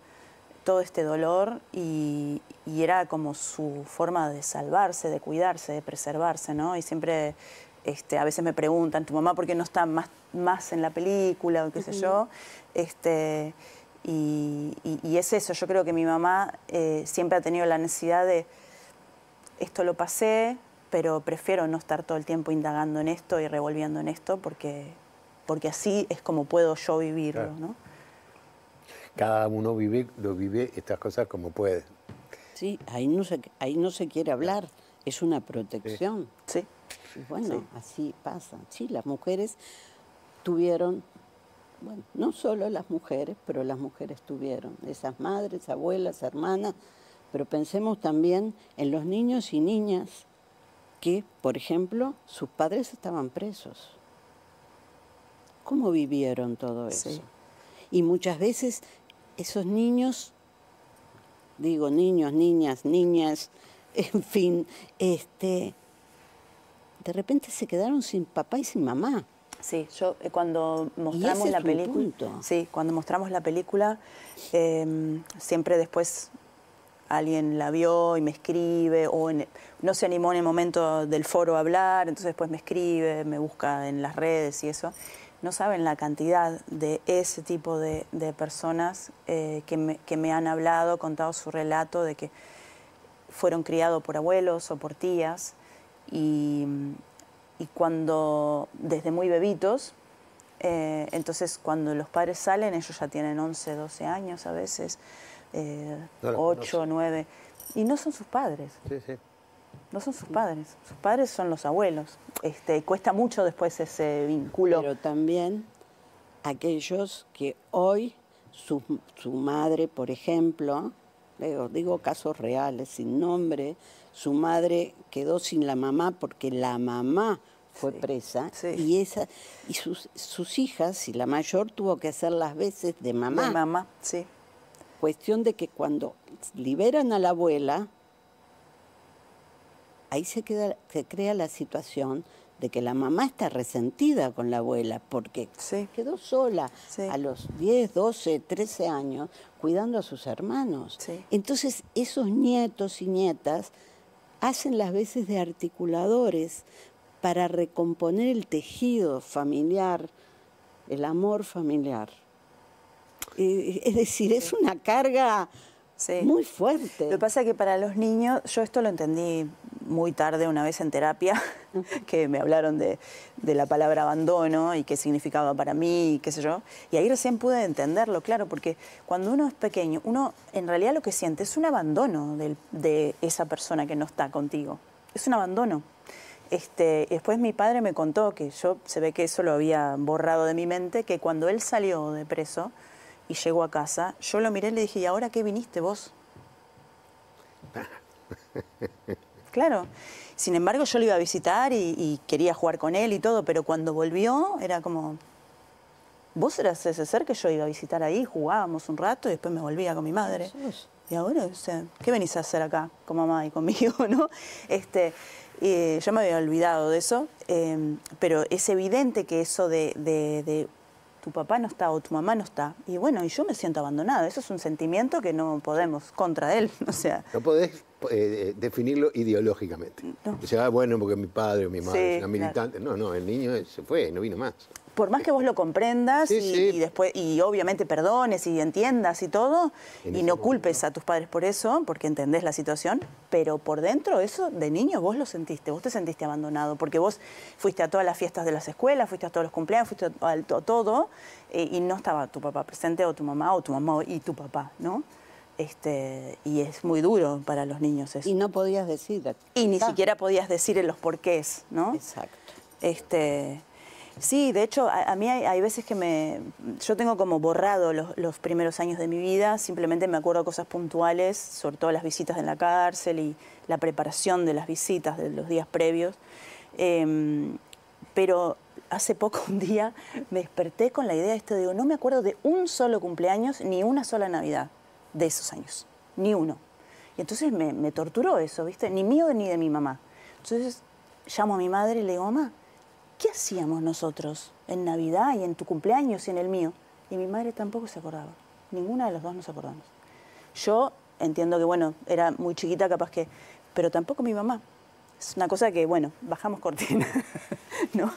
Speaker 4: todo este dolor, y era como su forma de salvarse, de cuidarse, de preservarse, ¿no? Y siempre, a veces me preguntan, ¿tu mamá por qué no está más en la película o qué sé yo? Y es eso, yo creo que mi mamá siempre ha tenido la necesidad de, esto lo pasé, pero prefiero no estar todo el tiempo indagando en esto y revolviendo en esto porque así es como puedo yo vivirlo, claro, ¿no?
Speaker 1: Cada uno lo vive estas cosas como puede.
Speaker 3: Sí, ahí no se quiere hablar, es una protección.
Speaker 4: Sí.
Speaker 3: Y bueno,
Speaker 4: sí,
Speaker 3: así pasa. Sí, las mujeres tuvieron, bueno, no solo las mujeres, pero las mujeres tuvieron esas madres, abuelas, hermanas, pero pensemos también en los niños y niñas que, por ejemplo, sus padres estaban presos. ¿Cómo vivieron todo eso?
Speaker 4: Sí.
Speaker 3: Y muchas veces esos niños, digo niños, niñas, en fin, de repente se quedaron sin papá y sin mamá.
Speaker 4: Sí, yo cuando mostramos la película, sí, cuando mostramos la película, siempre después alguien la vio y me escribe, o no se animó en el momento del foro a hablar, entonces después me escribe, me busca en las redes y eso. no saben la cantidad de ese tipo de personas que me han hablado, contado su relato de que fueron criados por abuelos o por tías y cuando, desde muy bebitos, entonces cuando los padres salen, ellos ya tienen 11, 12 años a veces, 8, 9, y no son sus padres.
Speaker 1: Sí, sí.
Speaker 4: No son sus padres son los abuelos. Cuesta mucho después ese vínculo.
Speaker 3: Pero también aquellos que hoy su madre, por ejemplo, digo casos reales, sin nombre, su madre quedó sin la mamá porque la mamá fue presa, y sus hijas, y la mayor tuvo que hacer las veces de mamá.
Speaker 4: De mamá, sí.
Speaker 3: Cuestión de que cuando liberan a la abuela, ahí se crea la situación de que la mamá está resentida con la abuela porque quedó sola a los 10, 12, 13 años cuidando a sus hermanos.
Speaker 4: Sí.
Speaker 3: Entonces esos nietos y nietas hacen las veces de articuladores para recomponer el tejido familiar, el amor familiar. Es decir, es una carga muy fuerte.
Speaker 4: Lo que pasa es que para los niños, yo esto lo entendí muy tarde una vez en terapia, que me hablaron de la palabra abandono y qué significaba para mí, y qué sé yo, y ahí recién pude entenderlo, claro, porque cuando uno es pequeño, uno en realidad lo que siente es un abandono de esa persona que no está contigo, es un abandono. Después mi padre me contó que se ve que eso lo había borrado de mi mente, que cuando él salió de preso y llegó a casa, yo lo miré y le dije, ¿y ahora qué viniste vos? Claro. Sin embargo, yo lo iba a visitar y quería jugar con él y todo, pero cuando volvió era como, vos eras ese ser que yo iba a visitar ahí, jugábamos un rato y después me volvía con mi madre. Y ahora, o sea, ¿qué venís a hacer acá con mamá y conmigo, no? Y yo me había olvidado de eso, pero es evidente que eso de tu papá no está o tu mamá no está. Y bueno, y yo me siento abandonada. Eso es un sentimiento que no podemos contra él. O sea,
Speaker 1: no podés definirlo ideológicamente.
Speaker 4: No.
Speaker 1: O sea, bueno, porque mi padre o mi madre es una militante.
Speaker 4: Claro.
Speaker 1: No, el niño se fue, no vino más.
Speaker 4: Por más que vos lo comprendas y después y obviamente perdones y entiendas y todo, y no culpes a tus padres por eso, porque entendés la situación, pero por dentro eso de niño vos lo sentiste, vos te sentiste abandonado, porque vos fuiste a todas las fiestas de las escuelas, fuiste a todos los cumpleaños, fuiste a todo, y no estaba tu papá presente o tu mamá y tu papá, ¿no? Y es muy duro para los niños eso.
Speaker 3: Y no podías decir.
Speaker 4: Y ni siquiera podías decir en los porqués, ¿no?
Speaker 3: Exacto.
Speaker 4: Sí, de hecho, a mí hay veces que yo tengo como borrado los primeros años de mi vida, simplemente me acuerdo de cosas puntuales, sobre todo las visitas en la cárcel y la preparación de las visitas de los días previos. Pero hace poco, un día, me desperté con la idea digo, no me acuerdo de un solo cumpleaños ni una sola Navidad de esos años, ni uno. Y entonces me torturó eso, ¿viste? Ni mío ni de mi mamá. Entonces llamo a mi madre y le digo, mamá, ¿qué hacíamos nosotros en Navidad y en tu cumpleaños y en el mío? Y mi madre tampoco se acordaba. Ninguna de los dos nos acordamos. Yo entiendo que, bueno, era muy chiquita capaz que... Pero tampoco mi mamá. Es una cosa que, bueno, bajamos cortina, ¿no?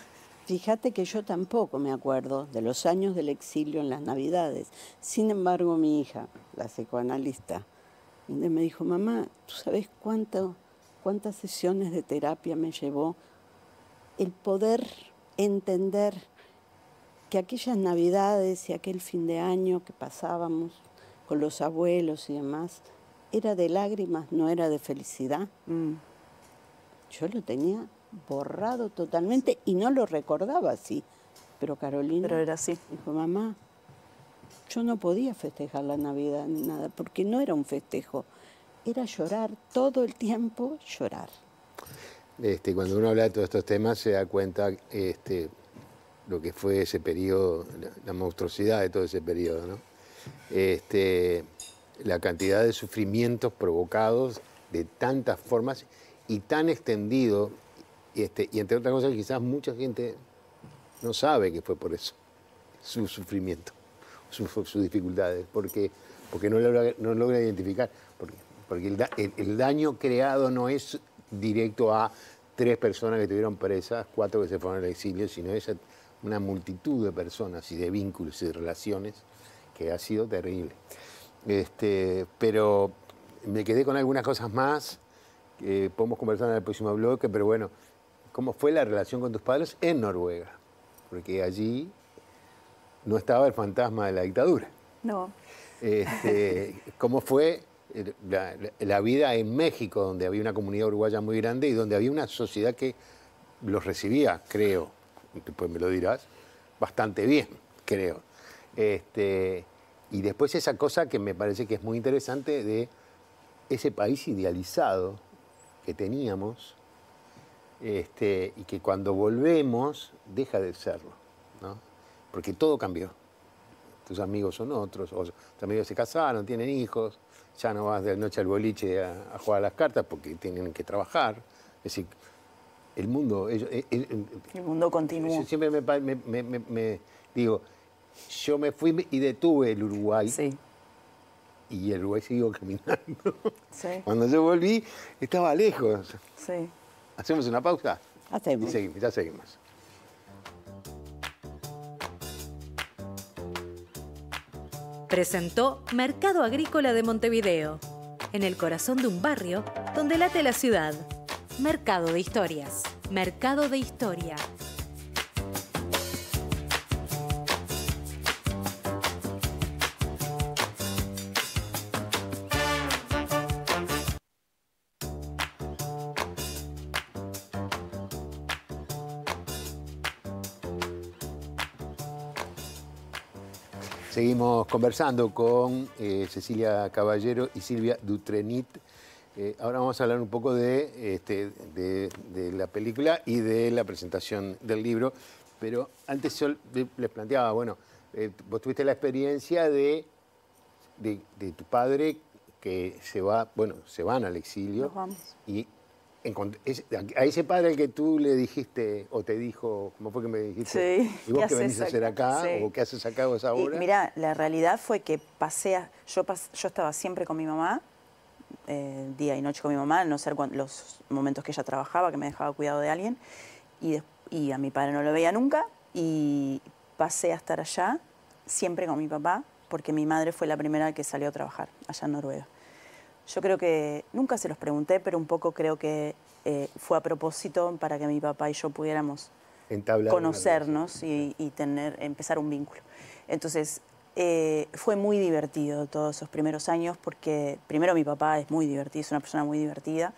Speaker 3: Fíjate que yo tampoco me acuerdo de los años del exilio en las Navidades. Sin embargo, mi hija, la psicoanalista, me dijo, mamá, ¿tú sabes cuántas sesiones de terapia me llevó el poder entender que aquellas Navidades y aquel fin de año que pasábamos con los abuelos y demás, era de lágrimas, no era de felicidad? Yo lo tenía borrado totalmente y no lo recordaba así. Pero Carolina
Speaker 4: era así.
Speaker 3: Dijo, mamá, yo no podía festejar la Navidad ni nada, porque no era un festejo, era llorar, todo el tiempo llorar.
Speaker 1: Cuando uno habla de todos estos temas se da cuenta lo que fue ese periodo, la monstruosidad de todo ese periodo, ¿no? La cantidad de sufrimientos provocados de tantas formas y tan extendido, y entre otras cosas quizás mucha gente no sabe que fue por eso, su sufrimiento, sus dificultades, porque no logra identificar, porque el daño creado no es directo a 3 personas que estuvieron presas, 4 que se fueron al exilio, sino es una multitud de personas y de vínculos y de relaciones que ha sido terrible. Pero me quedé con algunas cosas más que podemos conversar en el próximo bloque, pero bueno, ¿cómo fue la relación con tus padres en Noruega? Porque allí no estaba el fantasma de la dictadura.
Speaker 4: No.
Speaker 1: ¿Cómo fue la vida en México, donde había una comunidad uruguaya muy grande y donde había una sociedad que los recibía, creo, después me lo dirás, bastante bien, creo. Y después esa cosa que me parece que es muy interesante de ese país idealizado que teníamos y que cuando volvemos deja de serlo, ¿no? Porque todo cambió. Tus amigos son otros, o tus amigos se casaron, tienen hijos, ya no vas de noche al boliche a jugar a las cartas porque tienen que trabajar. Es decir, el mundo...
Speaker 4: El mundo continuó.
Speaker 1: Yo siempre me digo, yo me fui y detuve el Uruguay.
Speaker 4: Sí.
Speaker 1: Y el Uruguay siguió caminando.
Speaker 4: Sí.
Speaker 1: Cuando yo volví, estaba lejos.
Speaker 4: Sí.
Speaker 1: ¿Hacemos una pausa?
Speaker 3: Hacemos.
Speaker 1: Y seguimos, ya seguimos.
Speaker 2: Presentó Mercado Agrícola de Montevideo, en el corazón de un barrio donde late la ciudad. Mercado de Historias. Mercado de Historia.
Speaker 1: Seguimos conversando con Cecilia Caballero y Silvia Dutrenit. Ahora vamos a hablar un poco de la película y de la presentación del libro. Pero antes yo les planteaba, bueno, vos tuviste la experiencia de tu padre que se van al exilio.
Speaker 4: Nos vamos.
Speaker 1: Y a ese padre al que tú le dijiste, o te dijo, ¿cómo fue que me dijiste?
Speaker 4: Sí.
Speaker 1: ¿Y vos qué venís a hacer acá?
Speaker 4: Sí.
Speaker 1: ¿O qué haces acá vos ahora?
Speaker 4: Mira, la realidad fue que yo estaba siempre con mi mamá, día y noche con mi mamá, a no ser los momentos que ella trabajaba, que me dejaba cuidado de alguien, y a mi padre no lo veía nunca, y pasé a estar allá siempre con mi papá, porque mi madre fue la primera que salió a trabajar allá en Noruega. Yo creo que, nunca se los pregunté, pero un poco creo que fue a propósito para que mi papá y yo pudiéramos conocernos y empezar un vínculo. Entonces, fue muy divertido todos esos primeros años, porque primero mi papá es muy divertido, es una persona muy divertida.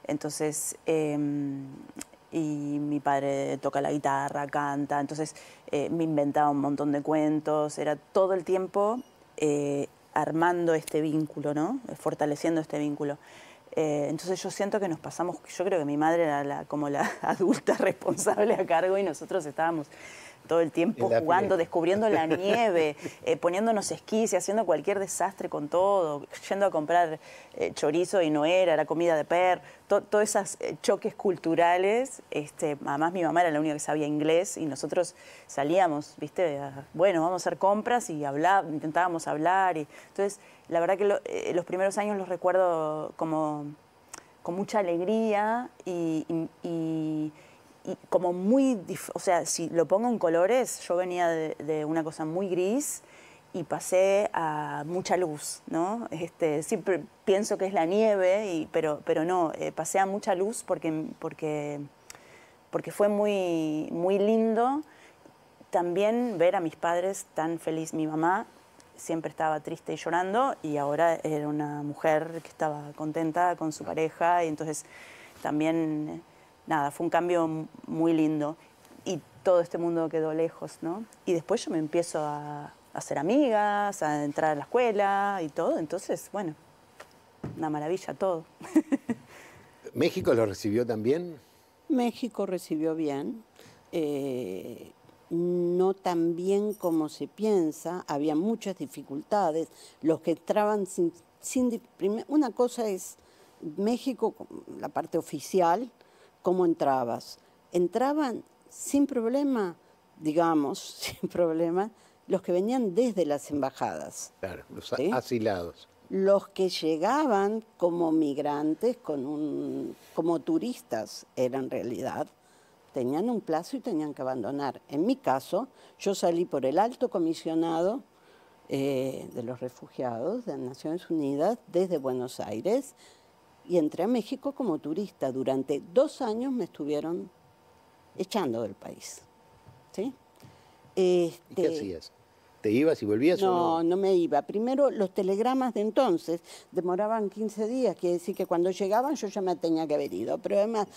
Speaker 4: Entonces, y mi padre toca la guitarra, canta, entonces me inventaba un montón de cuentos, era todo el tiempo armando este vínculo, ¿no? Fortaleciendo este vínculo. Entonces yo siento que nos pasamos, yo creo que mi madre era como la adulta responsable a cargo y nosotros estábamos todo el tiempo jugando, descubriendo la nieve, poniéndonos esquís y haciendo cualquier desastre con todo, yendo a comprar chorizo y no era comida de perro, todos esos choques culturales. Además mi mamá era la única que sabía inglés y nosotros salíamos, ¿viste? Bueno, vamos a hacer compras y intentábamos hablar. Entonces, la verdad que los primeros años los recuerdo como con mucha alegría y como muy, o sea, si lo pongo en colores, yo venía de una cosa muy gris y pasé a mucha luz, ¿no? Siempre pienso que es la nieve, pero no, pasé a mucha luz porque fue muy, muy lindo también ver a mis padres tan feliz. Mi mamá siempre estaba triste y llorando y ahora era una mujer que estaba contenta con su pareja y entonces también... Nada, fue un cambio muy lindo y todo este mundo quedó lejos, ¿no? Y después yo me empiezo a hacer amigas, a entrar a la escuela y todo, entonces, bueno, una maravilla todo.
Speaker 1: ¿México lo recibió también?
Speaker 3: México recibió bien, no tan bien como se piensa, había muchas dificultades, los que entraban una cosa es México, la parte oficial, ¿cómo entrabas? Entraban sin problema, digamos, sin problema, los que venían desde las embajadas.
Speaker 1: Claro, los
Speaker 3: ¿sí?
Speaker 1: asilados.
Speaker 3: Los que llegaban como migrantes, como turistas, era en realidad, tenían un plazo y tenían que abandonar. En mi caso, yo salí por el Alto Comisionado de los Refugiados de Naciones Unidas desde Buenos Aires y entré a México como turista. Durante 2 años me estuvieron echando del país. ¿Sí?
Speaker 1: ¿Y qué hacías? ¿Te ibas y volvías o no?
Speaker 3: No me iba. Primero, los telegramas de entonces demoraban 15 días, quiere decir que cuando llegaban yo ya me tenía que haber ido. Pero además,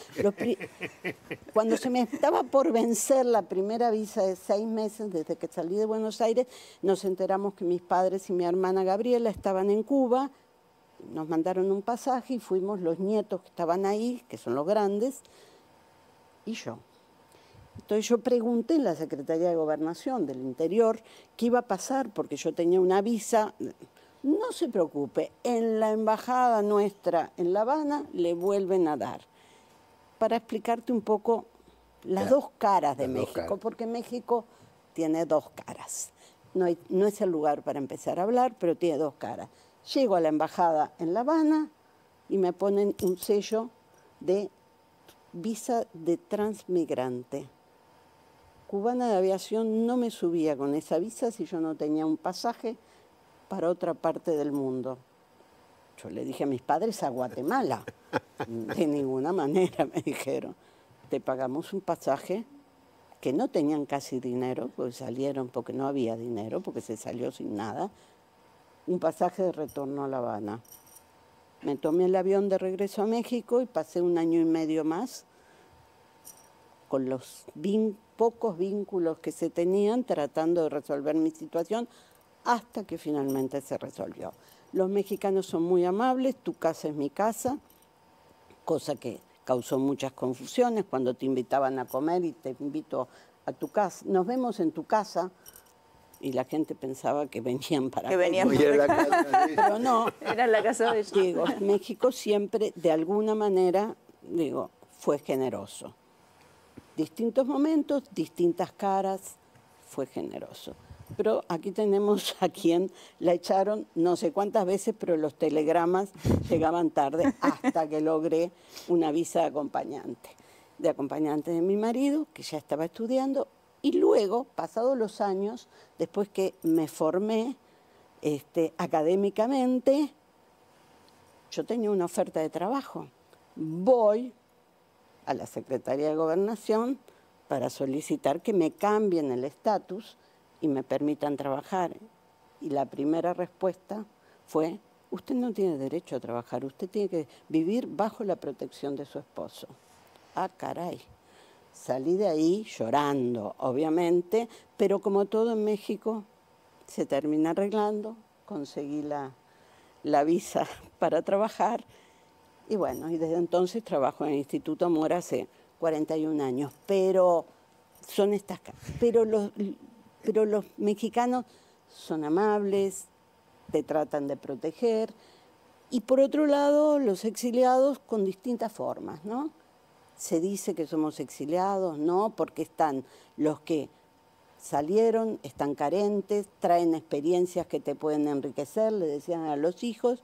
Speaker 3: cuando se me estaba por vencer la primera visa de 6 meses desde que salí de Buenos Aires, nos enteramos que mis padres y mi hermana Gabriela estaban en Cuba, nos mandaron un pasaje y fuimos los nietos que estaban ahí, que son los grandes, y yo. Entonces yo pregunté en la Secretaría de Gobernación del Interior qué iba a pasar, porque yo tenía una visa. No se preocupe, en la embajada nuestra en La Habana le vuelven a dar. Para explicarte un poco las dos caras de México, porque México tiene 2 caras. No es el lugar para empezar a hablar, pero tiene 2 caras. Llego a la embajada en La Habana y me ponen un sello de visa de transmigrante. Cubana de Aviación no me subía con esa visa si yo no tenía un pasaje para otra parte del mundo. Yo le dije a mis padres a Guatemala. De ninguna manera, me dijeron. Te pagamos un pasaje, que no tenían casi dinero, porque salieron porque no había dinero, porque se salió sin nada. Un pasaje de retorno a La Habana. Me tomé el avión de regreso a México y pasé 1 año y medio más con los pocos vínculos que se tenían, tratando de resolver mi situación, hasta que finalmente se resolvió. Los mexicanos son muy amables, tu casa es mi casa, cosa que causó muchas confusiones cuando te invitaban a comer y te invito a tu casa. Nos vemos en tu casa, y la gente pensaba que venían para
Speaker 4: que venían para
Speaker 1: la casa.
Speaker 3: pero no.
Speaker 4: Era la casa de ellos.
Speaker 3: Digo, México siempre, de alguna manera, digo, fue generoso. Distintos momentos, distintas caras, fue generoso. Pero aquí tenemos a quien la echaron no sé cuántas veces, pero los telegramas llegaban tarde hasta que logré una visa de acompañante de mi marido, que ya estaba estudiando, y luego, pasados los años, después que me formé académicamente, yo tenía una oferta de trabajo. Voy a la Secretaría de Gobernación para solicitar que me cambien el estatus y me permitan trabajar. Y la primera respuesta fue, usted no tiene derecho a trabajar, usted tiene que vivir bajo la protección de su esposo. Ah, caray. Salí de ahí llorando, obviamente, pero como todo en México, se termina arreglando, conseguí la visa para trabajar. Y bueno, y desde entonces trabajo en el Instituto Amor hace 41 años. Pero son estas caras. Pero los mexicanos son amables, te tratan de proteger. Y por otro lado, los exiliados con distintas formas, ¿no? Se dice que somos exiliados, ¿no? Porque están los que salieron, están carentes, traen experiencias que te pueden enriquecer, le decían a los hijos,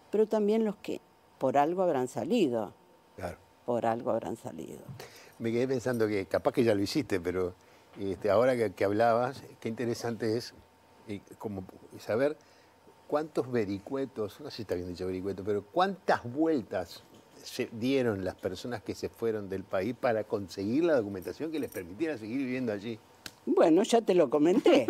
Speaker 3: pero también los que por algo habrán salido.
Speaker 1: Claro.
Speaker 3: Por algo habrán salido.
Speaker 1: Me quedé pensando que capaz que ya lo hiciste, pero ahora que hablabas, qué interesante es como saber cuántos vericuetos, no sé si está bien dicho vericueto, pero cuántas vueltas se dieron las personas que se fueron del país para conseguir la documentación que les permitiera seguir viviendo allí.
Speaker 3: Bueno, ya te lo comenté.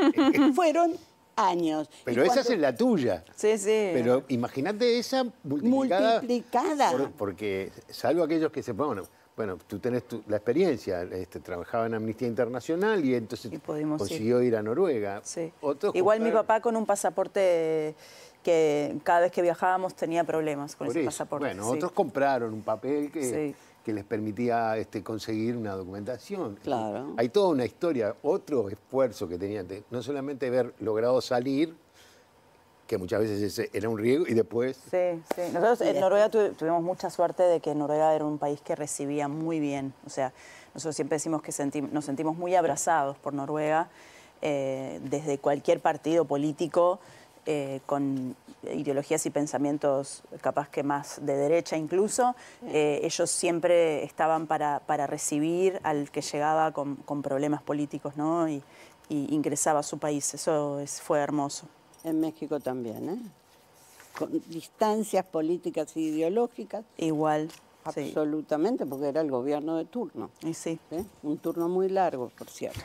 Speaker 3: Fueron años.
Speaker 1: Pero esa es la tuya.
Speaker 4: Sí, sí.
Speaker 1: Pero imagínate esa multiplicada. Porque salvo aquellos que se... Bueno, tú tenés la experiencia, trabajaba en Amnistía Internacional y entonces consiguió ir a Noruega.
Speaker 4: Sí.
Speaker 1: Igual
Speaker 4: mi papá con un pasaporte que cada vez que viajábamos tenía problemas con ese pasaporte.
Speaker 1: Bueno, otros compraron un papel que les permitía conseguir una documentación.
Speaker 3: Claro.
Speaker 1: Hay toda una historia, otro esfuerzo que tenían, no solamente haber logrado salir, que muchas veces ese era un riesgo, y después...
Speaker 4: Sí, sí. Nosotros en Noruega tuvimos mucha suerte de que Noruega era un país que recibía muy bien. O sea, nosotros siempre decimos que nos sentimos muy abrazados por Noruega, desde cualquier partido político. con ideologías y pensamientos capaz que más de derecha incluso, ellos siempre estaban para recibir al que llegaba con problemas políticos, ¿no? Y ingresaba a su país. Eso fue hermoso.
Speaker 3: En México también, ¿eh? Con distancias políticas e ideológicas.
Speaker 4: Igual.
Speaker 3: Absolutamente, porque era el gobierno de turno.
Speaker 4: Y sí.
Speaker 3: Un turno muy largo, por cierto.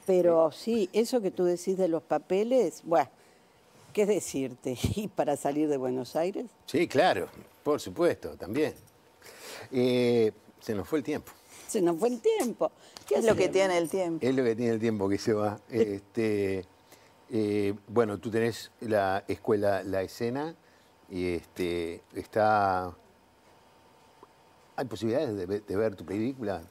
Speaker 3: Pero sí, eso que tú decís de los papeles, bueno, ¿qué decirte? ¿Y para salir de Buenos Aires?
Speaker 1: Sí, claro, por supuesto, también. Se nos fue el tiempo.
Speaker 3: Se nos fue el tiempo.
Speaker 4: ¿Qué es lo que tiene el tiempo?
Speaker 1: Es lo que tiene el tiempo que se va. Bueno, tú tenés la escuela La Escena y ¿hay posibilidades de ver tu película?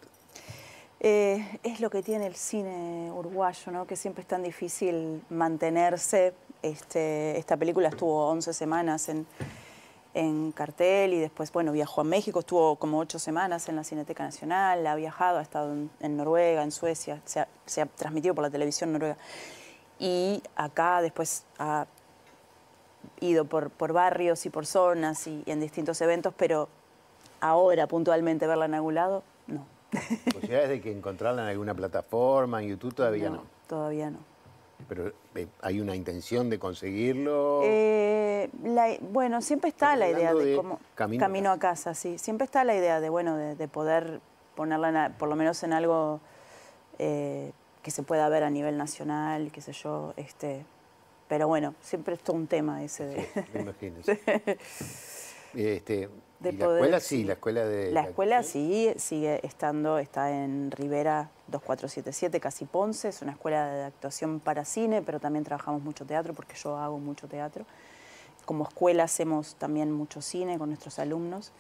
Speaker 4: Es lo que tiene el cine uruguayo, ¿no? Que siempre es tan difícil mantenerse. Esta película estuvo 11 semanas en cartel y después, bueno, viajó a México, estuvo como 8 semanas en la Cineteca Nacional, ha viajado, ha estado en Noruega, en Suecia, se ha transmitido por la televisión noruega. Y acá después ha ido por barrios y por zonas y en distintos eventos, pero ahora puntualmente verla en algún lado, no.
Speaker 1: ¿Posibilidades de que encontrarla en alguna plataforma, en YouTube? Todavía no.
Speaker 4: Todavía no.
Speaker 1: Pero ¿hay una intención de conseguirlo?
Speaker 4: Bueno, siempre está la idea de cómo...
Speaker 1: Camino
Speaker 4: a casa, sí. Siempre está la idea de poder ponerla por lo menos en algo que se pueda ver a nivel nacional, qué sé yo. Pero bueno, siempre es todo un tema ese de...
Speaker 1: Sí, me imagino. Sí.
Speaker 4: De
Speaker 1: ¿Y
Speaker 4: poder,
Speaker 1: la escuela sí? ¿La escuela de...?
Speaker 4: La escuela sí, sigue estando, está en Rivera 2477, casi Ponce. Es una escuela de actuación para cine, pero también trabajamos mucho teatro, porque yo hago mucho teatro. Como escuela hacemos también mucho cine con nuestros alumnos.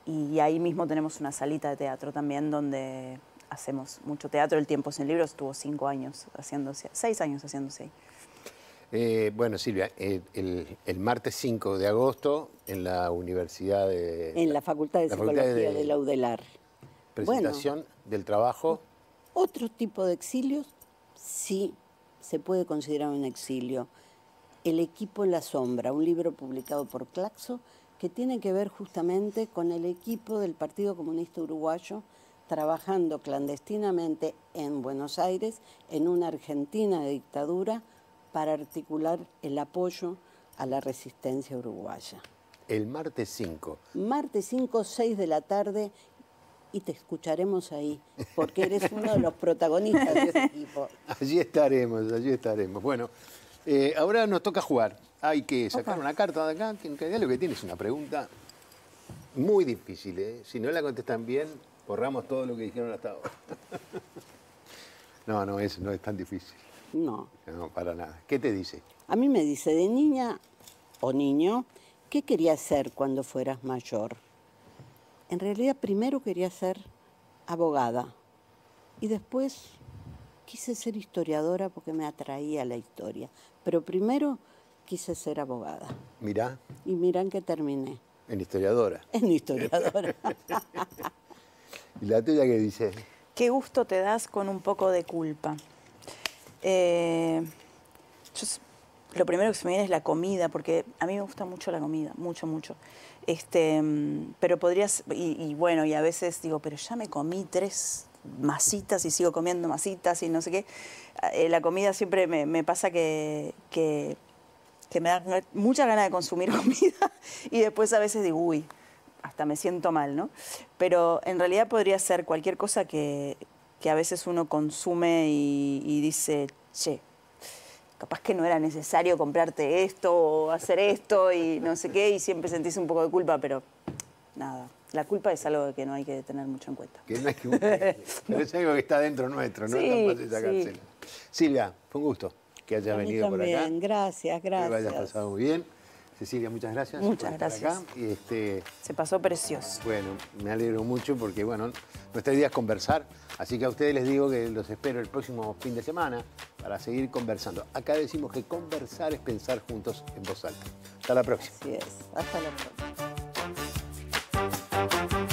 Speaker 4: Y ahí mismo tenemos una salita de teatro también, donde hacemos mucho teatro. El Tiempo Sin Libros estuvo 6 años haciéndose ahí.
Speaker 1: Bueno, Silvia, el martes 5 de agosto en la Universidad de...
Speaker 3: En la Facultad de Psicología de la UDELAR.
Speaker 1: Presentación del trabajo.
Speaker 3: Otro tipo de exilios sí se puede considerar un exilio. El equipo en la sombra, un libro publicado por Claxo que tiene que ver justamente con el equipo del Partido Comunista Uruguayo trabajando clandestinamente en Buenos Aires, en una Argentina de dictadura, para articular el apoyo a la resistencia uruguaya.
Speaker 1: El martes 5.
Speaker 3: Martes 5, 6 de la tarde, y te escucharemos ahí, porque eres uno de los protagonistas de ese equipo.
Speaker 1: Allí estaremos, allí estaremos. Bueno, ahora nos toca jugar. Hay que sacar una carta de acá, que en realidad lo que tiene es una pregunta muy difícil, ¿eh? Si no la contestan bien, borramos todo lo que dijeron hasta ahora. No, no es tan difícil.
Speaker 3: No.
Speaker 1: No, para nada. ¿Qué te dice?
Speaker 3: A mí me dice, de niña o niño, ¿qué querías ser cuando fueras mayor? En realidad, primero quería ser abogada y después quise ser historiadora porque me atraía la historia. Pero primero quise ser abogada.
Speaker 1: Mirá.
Speaker 3: Y mirá en qué terminé.
Speaker 1: En historiadora.
Speaker 3: En historiadora.
Speaker 1: ¿Y la tuya qué dice?
Speaker 4: ¿Qué gusto te das con un poco de culpa? Lo primero que se me viene es la comida, porque a mí me gusta mucho la comida, mucho, mucho. Pero podrías, y bueno, y a veces digo, pero ya me comí 3 masitas y sigo comiendo masitas y no sé qué. La comida siempre me pasa que me da mucha ganas de consumir comida y después a veces digo, uy, hasta me siento mal, ¿no? Pero en realidad podría ser cualquier cosa que a veces uno consume y dice, che, capaz que no era necesario comprarte esto o hacer esto y no sé qué, y siempre sentís un poco de culpa, pero nada, la culpa es algo que no hay que tener mucho en cuenta.
Speaker 1: Que no hay que... Pero es algo que está dentro nuestro, no es tan fácil sacárselo. Sí. Silvia, fue un gusto que hayas venido por acá.
Speaker 3: Gracias, gracias.
Speaker 1: Que lo hayas pasado muy bien. Cecilia, muchas gracias.
Speaker 4: Muchas gracias.
Speaker 1: Acá. Y
Speaker 4: se pasó precioso.
Speaker 1: Bueno, me alegro mucho porque, bueno, nuestra idea es conversar. Así que a ustedes les digo que los espero el próximo fin de semana para seguir conversando. Acá decimos que conversar es pensar juntos en voz alta. Hasta la próxima.
Speaker 3: Así es. Hasta la próxima.